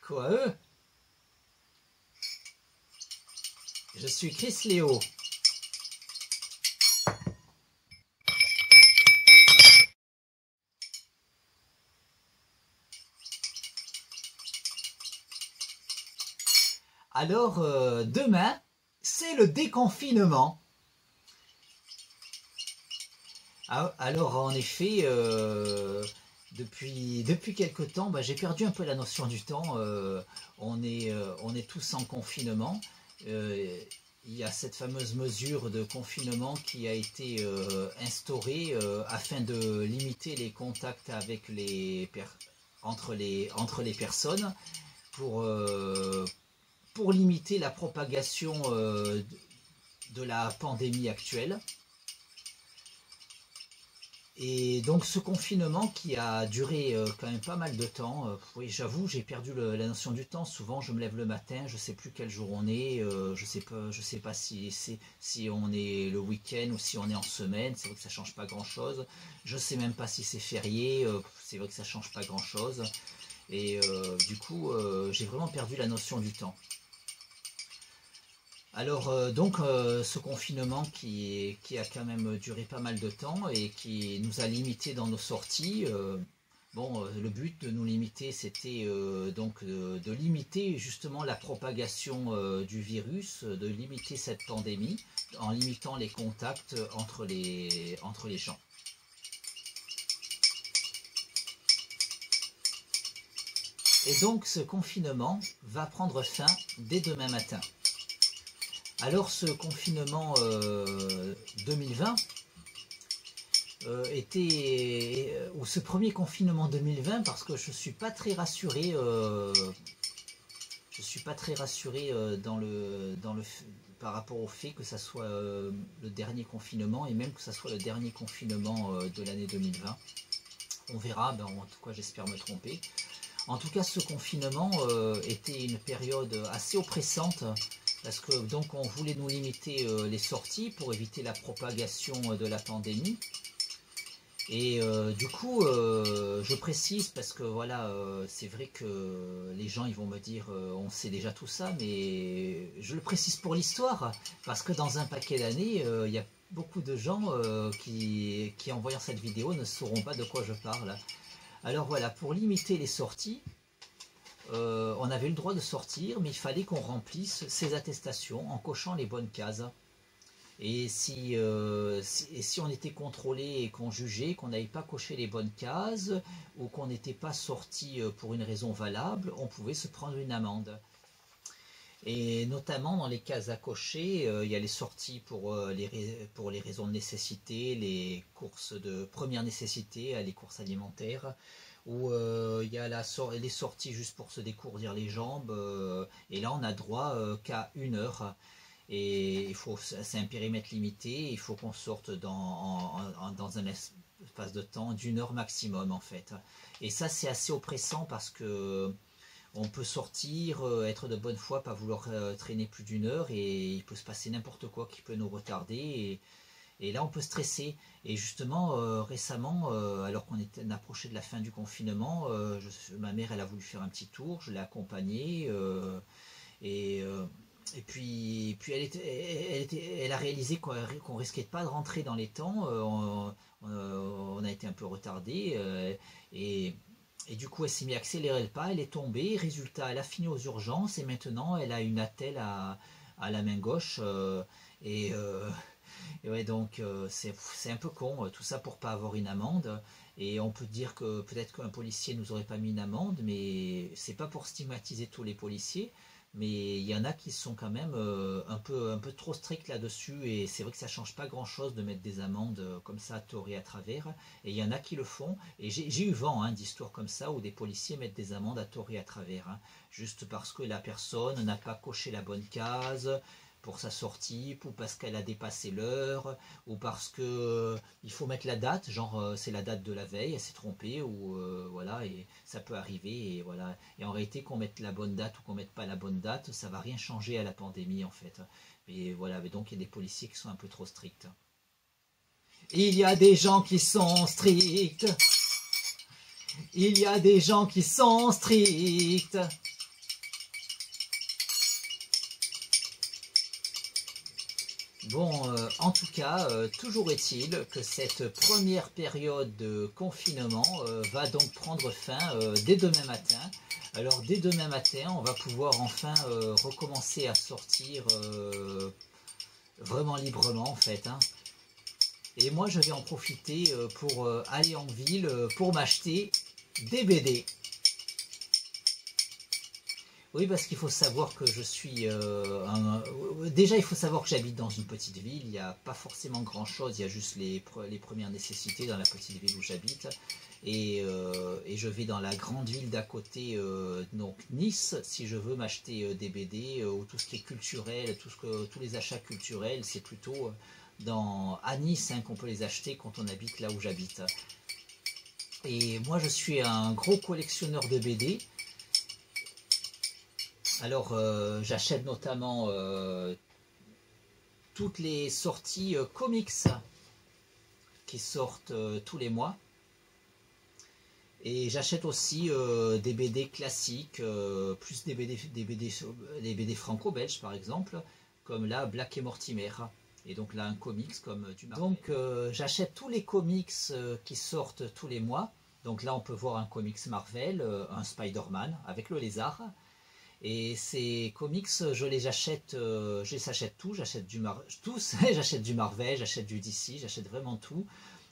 Quoi eux? Je suis Chris Léo. Alors, demain, c'est le déconfinement. Alors, en effet, depuis quelque temps, j'ai perdu un peu la notion du temps. On est tous en confinement. Il y a cette fameuse mesure de confinement qui a été instaurée afin de limiter les contacts avec entre les personnes pour limiter la propagation de la pandémie actuelle. Et donc ce confinement qui a duré quand même pas mal de temps, oui j'avoue j'ai perdu la notion du temps, souvent je me lève le matin, je sais plus quel jour on est, je sais pas si on est le week-end ou si on est en semaine, c'est vrai que ça change pas grand chose, je sais même pas si c'est férié, c'est vrai que ça change pas grand chose, et du coup j'ai vraiment perdu la notion du temps. Alors donc ce confinement qui a quand même duré pas mal de temps et qui nous a limités dans nos sorties, le but de nous limiter c'était donc de limiter justement la propagation du virus, de limiter cette pandémie en limitant les contacts entre les gens. Et donc ce confinement va prendre fin dès demain matin. Alors ce confinement 2020 ou ce premier confinement 2020, parce que je suis pas très rassuré, par rapport au fait que ça soit le dernier confinement et même que ça soit le dernier confinement de l'année 2020. On verra, en tout cas j'espère me tromper. En tout cas ce confinement était une période assez oppressante. Parce que donc on voulait nous limiter les sorties pour éviter la propagation de la pandémie. Et du coup, je précise parce que voilà, c'est vrai que les gens ils vont me dire on sait déjà tout ça, mais je le précise pour l'histoire, parce que dans un paquet d'années, il y a beaucoup de gens qui en voyant cette vidéo ne sauront pas de quoi je parle. Alors voilà, pour limiter les sorties, on avait le droit de sortir, mais il fallait qu'on remplisse ces attestations en cochant les bonnes cases. Et si on était contrôlé et qu'on jugeait qu'on n'avait pas coché les bonnes cases ou qu'on n'était pas sorti pour une raison valable, on pouvait se prendre une amende. Et notamment dans les cases à cocher, il y a les sorties pour les raisons de nécessité, les courses de première nécessité, les courses alimentaires, où il y a les sorties juste pour se décourdir les jambes, et là on a droit qu'à 1 heure. Et c'est un périmètre limité, il faut qu'on sorte dans un espace de temps d'1 heure maximum en fait. Et ça c'est assez oppressant parce que on peut sortir, être de bonne foi, pas vouloir traîner plus d'1 heure et il peut se passer n'importe quoi qui peut nous retarder et là on peut stresser. Et justement récemment, alors qu'on approchait de la fin du confinement, ma mère elle a voulu faire un petit tour, je l'ai accompagnée et puis elle a réalisé qu'on risquait pas de rentrer dans les temps, on a été un peu retardé et du coup elle s'est mise à accélérer le pas, elle est tombée, résultat elle a fini aux urgences et maintenant elle a une attelle à la main gauche et ouais, donc c'est un peu con, tout ça pour pas avoir une amende. Et on peut dire que peut-être qu'un policier nous aurait pas mis une amende, mais c'est pas pour stigmatiser tous les policiers. Mais il y en a qui sont quand même un peu trop stricts là-dessus, et c'est vrai que ça change pas grand-chose de mettre des amendes comme ça à tort et à travers. Et il y en a qui le font, et j'ai eu vent d'histoires comme ça où des policiers mettent des amendes à tort et à travers, juste parce que la personne n'a pas coché la bonne case pour sa sortie, ou parce qu'elle a dépassé l'heure, ou parce que il faut mettre la date, genre c'est la date de la veille, elle s'est trompée, ou voilà, et ça peut arriver, et voilà. Et en réalité, qu'on mette la bonne date ou qu'on mette pas la bonne date, ça va rien changer à la pandémie en fait. Mais voilà, mais donc il y a des policiers qui sont un peu trop stricts. Il y a des gens qui sont stricts. Il y a des gens qui sont stricts. Bon, en tout cas, toujours est-il que cette première période de confinement va donc prendre fin dès demain matin. Alors dès demain matin, on va pouvoir enfin recommencer à sortir vraiment librement en fait, hein. Et moi je vais en profiter pour aller en ville pour m'acheter des BD. Oui, parce qu'il faut savoir que je suis... Déjà, il faut savoir que j'habite dans une petite ville. Il n'y a pas forcément grand-chose. Il y a juste les premières nécessités dans la petite ville où j'habite. Et je vais dans la grande ville d'à côté, donc Nice, si je veux m'acheter des BD ou tout ce qui est culturel, tous les achats culturels, c'est plutôt à Nice hein, qu'on peut les acheter quand on habite là où j'habite. Et moi, je suis un gros collectionneur de BD. Alors, j'achète notamment toutes les sorties comics qui sortent tous les mois. Et j'achète aussi des BD classiques, plus des BD franco-belges par exemple, comme là Black et Mortimer. Et donc là un comics comme du Marvel. Donc j'achète tous les comics qui sortent tous les mois. Donc là on peut voir un comics Marvel, un Spider-Man avec le lézard. Et ces comics, je les achète tous, j'achète j'achète du Marvel, j'achète du DC, j'achète vraiment tout.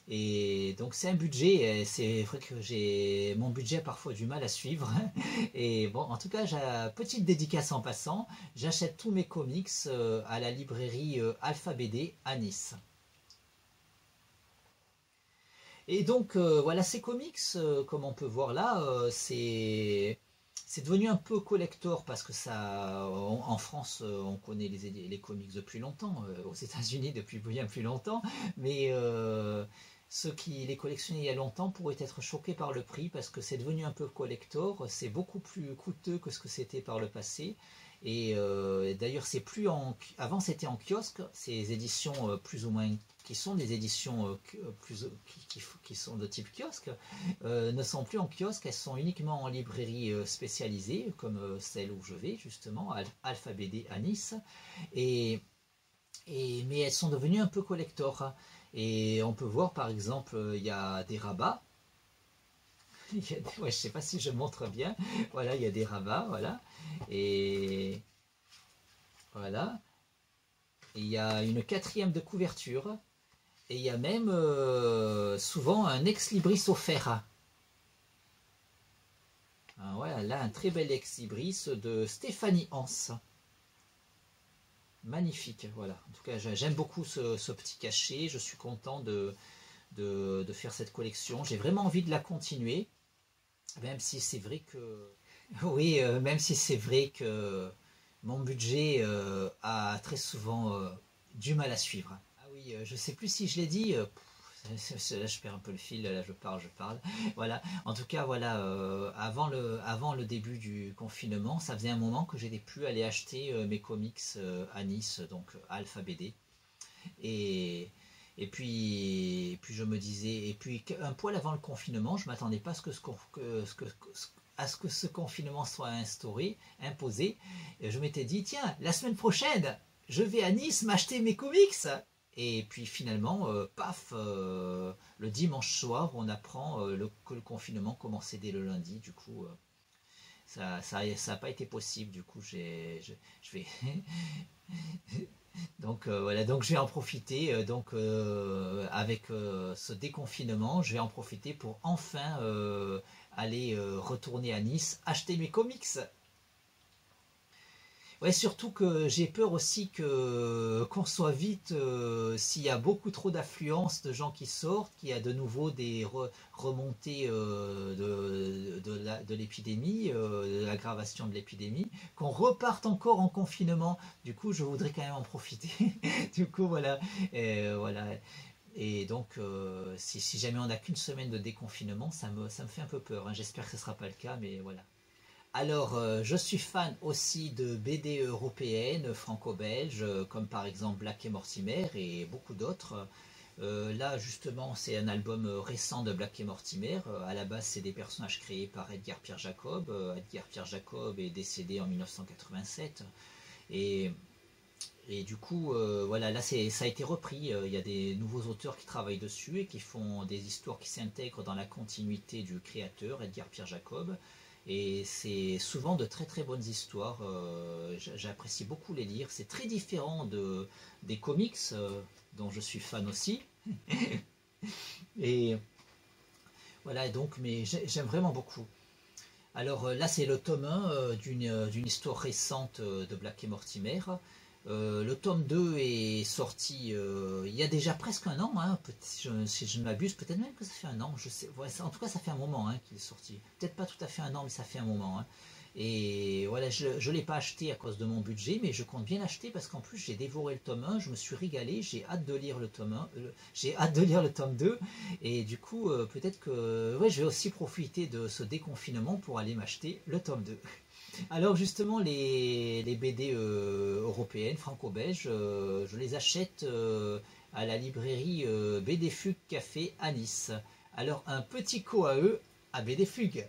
Et donc c'est un budget, c'est vrai que j'ai mon budget a parfois du mal à suivre. Et bon, en tout cas, petite dédicace en passant, j'achète tous mes comics à la librairie Alpha BD à Nice. Et donc voilà, ces comics, comme on peut voir là, c'est devenu un peu collector parce que en France, on connaît les comics depuis longtemps, aux États-Unis depuis bien plus longtemps, mais ceux qui les collectionnaient il y a longtemps pourraient être choqués par le prix parce que c'est devenu un peu collector, c'est beaucoup plus coûteux que ce que c'était par le passé. Et d'ailleurs, c'est plus avant c'était en kiosque, ces éditions plus ou moins qui sont des éditions qui sont de type kiosque, ne sont plus en kiosque, elles sont uniquement en librairie spécialisée, comme celle où je vais justement, Alpha BD à Nice, mais elles sont devenues un peu collector. Et on peut voir par exemple, il y a des rabats. Ouais, je ne sais pas si je montre bien. Voilà, il y a des rabats, voilà. Et voilà. Et il y a une quatrième de couverture. Et il y a même souvent un ex-libris offert. Voilà, là, un très bel ex-libris de Stéphanie Hans. Magnifique, voilà. En tout cas, j'aime beaucoup ce petit cachet. Je suis content de faire cette collection. J'ai vraiment envie de la continuer. Même si c'est vrai que... Oui, même si c'est vrai que mon budget a très souvent du mal à suivre. Ah oui, je sais plus si je l'ai dit. Là, je perds un peu le fil. Là, je parle. Voilà. En tout cas, voilà. Avant le début du confinement, ça faisait un moment que j'étais plus allé acheter mes comics à Nice, donc Alpha BD. Et puis je me disais, et puis un poil avant le confinement, je m'attendais pas à ce que ce confinement soit imposé. Et je m'étais dit, tiens, la semaine prochaine, je vais à Nice m'acheter mes comics. Et puis finalement, paf, le dimanche soir, on apprend que le confinement commençait dès le lundi. Du coup, ça n'a pas été possible. Du coup, je vais donc voilà, donc je vais en profiter. Avec ce déconfinement, je vais en profiter pour enfin aller retourner à Nice, acheter mes comics. Ouais, surtout que j'ai peur aussi qu'on soit vite, s'il y a beaucoup trop d'affluence de gens qui sortent, qu'il y a de nouveau des remontées de l'épidémie, de l'aggravation de l'épidémie, qu'on reparte encore en confinement. Du coup, je voudrais quand même en profiter. Du coup, voilà. Voilà. Et donc, si jamais on n'a qu'une semaine de déconfinement, ça me fait un peu peur, hein. J'espère que ce ne sera pas le cas, mais voilà. Alors, je suis fan aussi de BD européennes, franco-belges, comme par exemple Black et Mortimer et beaucoup d'autres. Là, justement, c'est un album récent de Black et Mortimer. À la base, c'est des personnages créés par Edgar Pierre Jacob. Edgar Pierre Jacob est décédé en 1987. Et Et du coup, voilà, là ça a été repris. Il y a des nouveaux auteurs qui travaillent dessus et qui font des histoires qui s'intègrent dans la continuité du créateur, Edgar Pierre Jacob. Et c'est souvent de très très bonnes histoires. J'apprécie beaucoup les lire. C'est très différent des comics, dont je suis fan aussi. Et voilà, donc, mais j'aime vraiment beaucoup. Alors là, c'est le tome 1 d'une histoire récente de Black et Mortimer. Le tome 2 est sorti il y a déjà presque un an, hein, si je ne m'abuse, peut-être même que ça fait un an, je sais, ouais, en tout cas ça fait un moment hein, qu'il est sorti. Peut-être pas tout à fait un an, mais ça fait un moment. Hein. Et voilà, je ne l'ai pas acheté à cause de mon budget, mais je compte bien l'acheter parce qu'en plus j'ai dévoré le tome 1, je me suis régalé, j'ai hâte de lire le tome 1, j'ai hâte de lire le tome 2, et du coup peut-être que ouais, je vais aussi profiter de ce déconfinement pour aller m'acheter le tome 2. Alors justement, les BD européennes, franco-belges, je les achète à la librairie BD Fugue Café à Nice. Alors un petit eux à BD Fugue.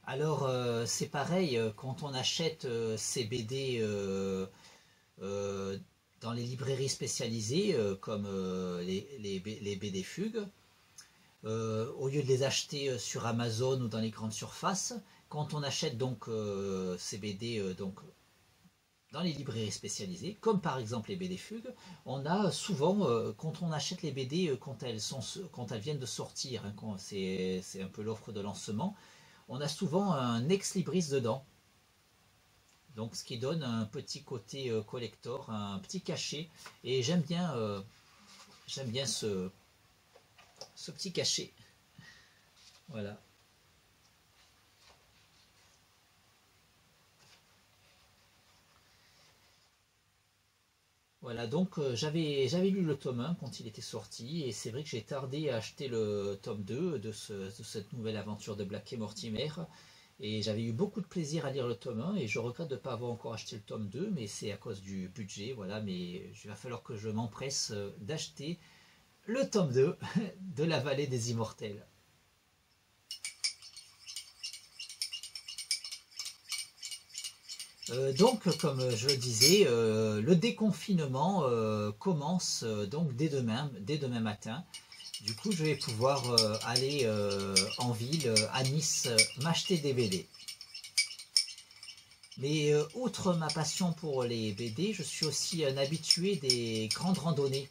Alors c'est pareil, quand on achète ces BD euh, dans les librairies spécialisées comme les BD Fugue, au lieu de les acheter sur Amazon ou dans les grandes surfaces, quand on achète donc ces BD donc, dans les librairies spécialisées, comme par exemple les BD Fugues, on a souvent, quand on achète les BD quand elles viennent de sortir, hein, c'est un peu l'offre de lancement, on a souvent un ex-libris dedans. Donc ce qui donne un petit côté collector, un petit cachet. Et j'aime bien ce petit cachet. Voilà. Voilà, donc j'avais lu le tome 1 quand il était sorti, et c'est vrai que j'ai tardé à acheter le tome 2 de cette nouvelle aventure de Black et Mortimer, et j'avais eu beaucoup de plaisir à lire le tome 1, et je regrette de ne pas avoir encore acheté le tome 2, mais c'est à cause du budget, voilà, mais il va falloir que je m'empresse d'acheter le tome 2 de la Vallée des Immortels. Donc, comme je le disais, le déconfinement commence donc dès demain matin. Du coup, je vais pouvoir aller en ville, à Nice, m'acheter des BD. Mais outre ma passion pour les BD, je suis aussi un habitué des grandes randonnées.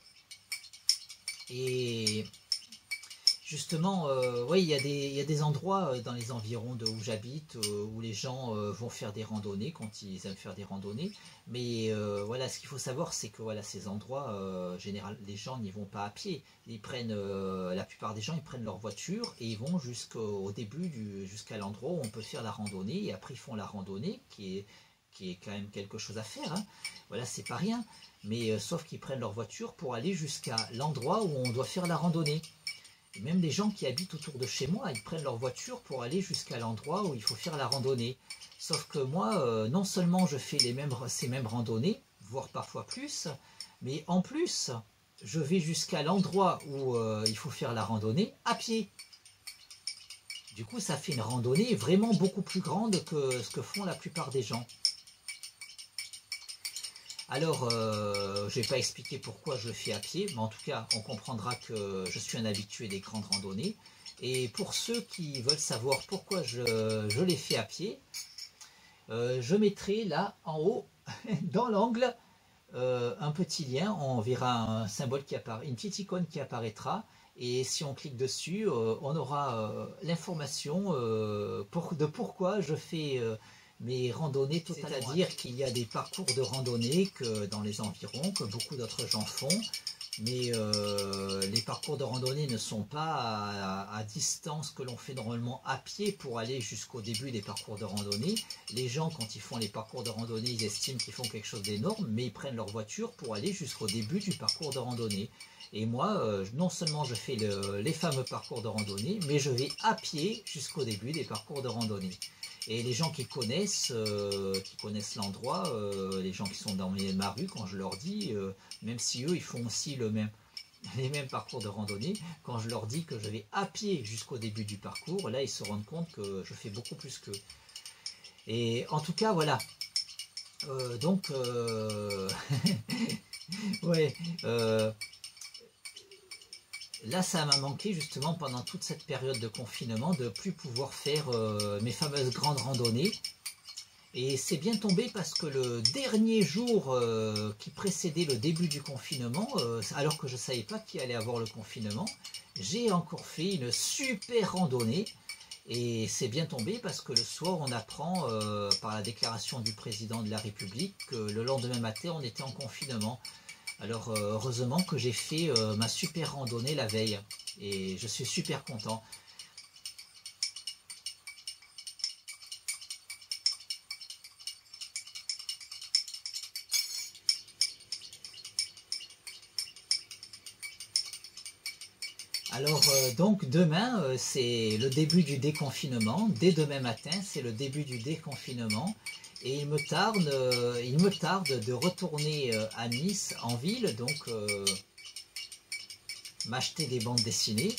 Et justement, oui, il y a des endroits dans les environs de où j'habite où les gens vont faire des randonnées quand ils aiment faire des randonnées. Mais voilà, ce qu'il faut savoir, c'est que voilà, ces endroits, les gens n'y vont pas à pied. La plupart des gens, ils prennent leur voiture et ils vont jusqu'au début, jusqu'à l'endroit où on peut faire la randonnée. Et après, ils font la randonnée, qui est quand même quelque chose à faire. Hein. Voilà, c'est pas rien. Mais sauf qu'ils prennent leur voiture pour aller jusqu'à l'endroit où on doit faire la randonnée. Et même les gens qui habitent autour de chez moi, ils prennent leur voiture pour aller jusqu'à l'endroit où il faut faire la randonnée. Sauf que moi, non seulement je fais ces mêmes randonnées, voire parfois plus, mais en plus, je vais jusqu'à l'endroit où il faut faire la randonnée à pied. Du coup, ça fait une randonnée vraiment beaucoup plus grande que ce que font la plupart des gens. Alors, je ne vais pas expliquer pourquoi je le fais à pied, mais en tout cas, on comprendra que je suis un habitué des grandes randonnées. Et pour ceux qui veulent savoir pourquoi je les fais à pied, je mettrai là en haut, dans l'angle, un petit lien. On verra un symbole une petite icône qui apparaîtra. Et si on clique dessus, on aura l'information de pourquoi je fais mes randonnées, c'est-à-dire qu'il y a des parcours de randonnée dans les environs, que beaucoup d'autres gens font, mais les parcours de randonnée ne sont pas à distance que l'on fait normalement à pied pour aller jusqu'au début des parcours de randonnée. Les gens, quand ils font les parcours de randonnée, ils estiment qu'ils font quelque chose d'énorme, mais ils prennent leur voiture pour aller jusqu'au début du parcours de randonnée. Et moi, non seulement je fais les fameux parcours de randonnée, mais je vais à pied jusqu'au début des parcours de randonnée. Et les gens qui connaissent l'endroit, les gens qui sont dans ma rue, quand je leur dis, même si eux, ils font aussi le même. les mêmes parcours de randonnée, quand je leur dis que je vais à pied jusqu'au début du parcours, là ils se rendent compte que je fais beaucoup plus qu'eux. Et en tout cas, voilà. Donc, ouais, là ça m'a manqué justement pendant toute cette période de confinement de plus pouvoir faire mes fameuses grandes randonnées. Et c'est bien tombé parce que le dernier jour qui précédait le début du confinement, alors que je ne savais pas qu'il allait avoir le confinement, j'ai encore fait une super randonnée. Et c'est bien tombé parce que le soir, on apprend par la déclaration du président de la République que le lendemain matin, on était en confinement. Alors heureusement que j'ai fait ma super randonnée la veille. Et je suis super content. Alors donc demain c'est le début du déconfinement, dès demain matin c'est le début du déconfinement et il me tarde de retourner à Nice en ville, donc m'acheter des bandes dessinées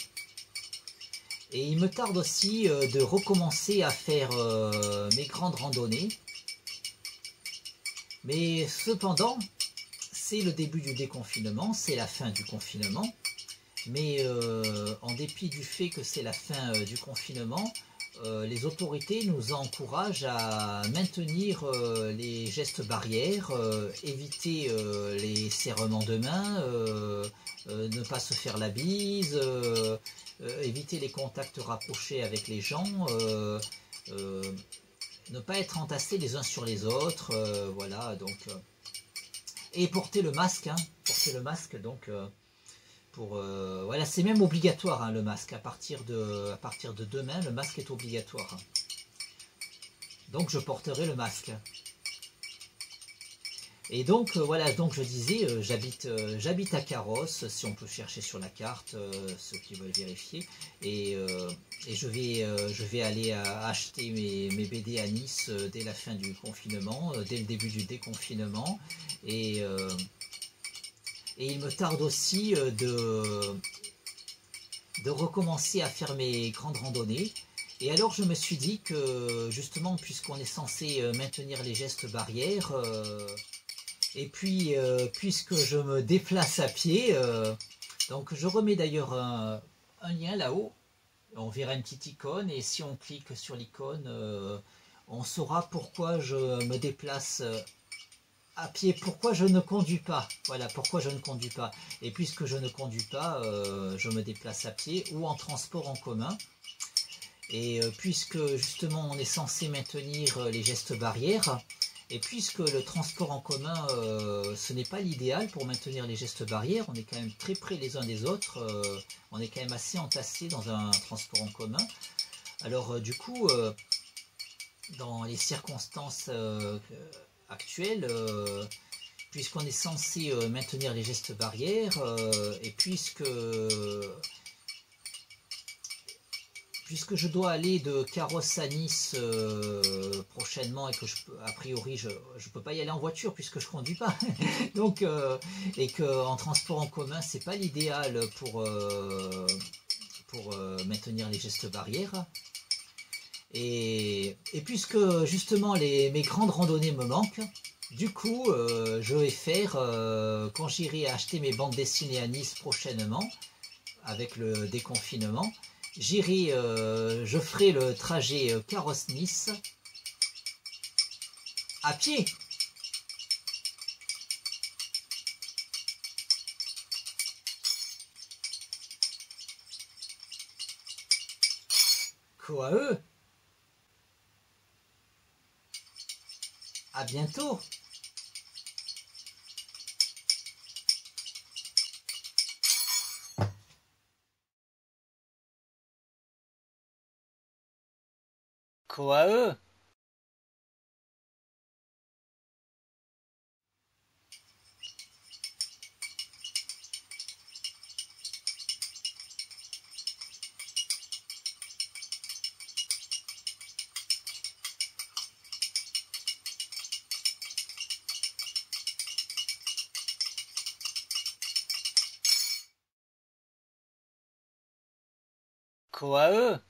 et il me tarde aussi de recommencer à faire mes grandes randonnées, mais cependant c'est le début du déconfinement, c'est la fin du confinement. Mais en dépit du fait que c'est la fin du confinement, les autorités nous encouragent à maintenir les gestes barrières, éviter les serrements de main, ne pas se faire la bise, éviter les contacts rapprochés avec les gens, euh, ne pas être entassés les uns sur les autres, voilà, donc, et porter le masque, hein, porter le masque, donc... voilà, c'est même obligatoire hein, le masque. À partir de demain, le masque est obligatoire. Donc je porterai le masque. Et donc voilà, donc je disais, j'habite à Carrosse, si on peut chercher sur la carte, ceux qui veulent vérifier. Et je vais aller acheter mes BD à Nice dès la fin du confinement, dès le début du déconfinement. Et il me tarde aussi de recommencer à faire mes grandes randonnées. Et alors je me suis dit que justement, puisqu'on est censé maintenir les gestes barrières, et puis puisque je me déplace à pied, donc je remets d'ailleurs un lien là-haut, on verra une petite icône, et si on clique sur l'icône, on saura pourquoi je me déplace à pied, pourquoi je ne conduis pas. Voilà, pourquoi je ne conduis pas. Et puisque je ne conduis pas, je me déplace à pied ou en transport en commun. Et puisque justement on est censé maintenir les gestes barrières, et puisque le transport en commun, ce n'est pas l'idéal pour maintenir les gestes barrières, on est quand même très près les uns des autres, on est quand même assez entassés dans un transport en commun. Alors du coup, dans les circonstances actuelles, puisqu'on est censé maintenir les gestes barrières, et puisque je dois aller de Carrosse à Nice prochainement et que a priori je ne peux pas y aller en voiture puisque je ne conduis pas, donc, et qu'en transport en commun c'est pas l'idéal pour maintenir les gestes barrières. Et puisque justement mes grandes randonnées me manquent, du coup je vais faire, quand j'irai acheter mes bandes dessinées à Nice prochainement, avec le déconfinement, j'irai, je ferai le trajet Carrosse-Nice à pied. Quoi eux? À bientôt. Quoi eux? micro à eux.